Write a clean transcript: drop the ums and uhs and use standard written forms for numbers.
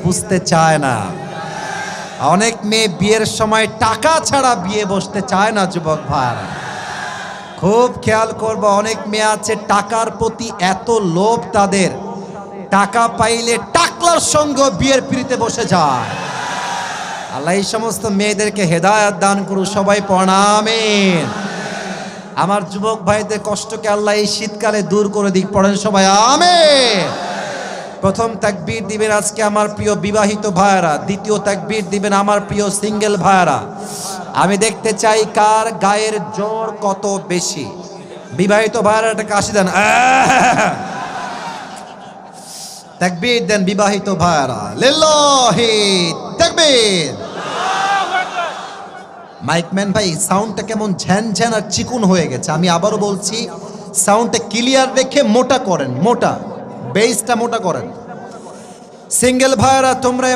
বুঝতে চায় না। অনেক মেয়ে বিয়ের সময় টাকা ছাড়া বিয়ে বসতে চায় না। যুবক ভাইরা খুব খেয়াল করবো, অনেক মেয়ে আছে টাকার প্রতি এত লোভ তাদের, টাকা পাইলে টাকলার সঙ্গে বিয়ের পিড়িতে বসে যায়। আল্লাহ এই সমস্ত মেয়েদেরকে হেদায়েত দান করুন। সবাই পড়েন আমিন। আমার যুবক ভাইদের কষ্টকে আল্লাহ এই শীতকালে দূর করে দিক। পড়েন সবাই আমিন। প্রথম তাকবীর দিবেন আজকে আমার প্রিয় বিবাহিত ভাইরা, দ্বিতীয় তাকবীর দিবেন আমার প্রিয় সিঙ্গেল ভাইরা। আমি দেখতে চাই কার গায়ের জোর কত বেশি। বিবাহিত ভাইরা একটা কাশি দেন, তাকবীর দেন বিবাহিত ভাইরা। লিল্লাহি তাকবীর। মাইকম্যান ভাই সাউন্ডটা কেমন ঝ্যান আর চিকুন হয়ে গেছে। আমি আবারও বলছি, সাউন্ডটা ক্লিয়ার রেখে মোটা করেন, মোটা বেসটা মোটা করেন। সিঙ্গেল ভাইরা তোমরা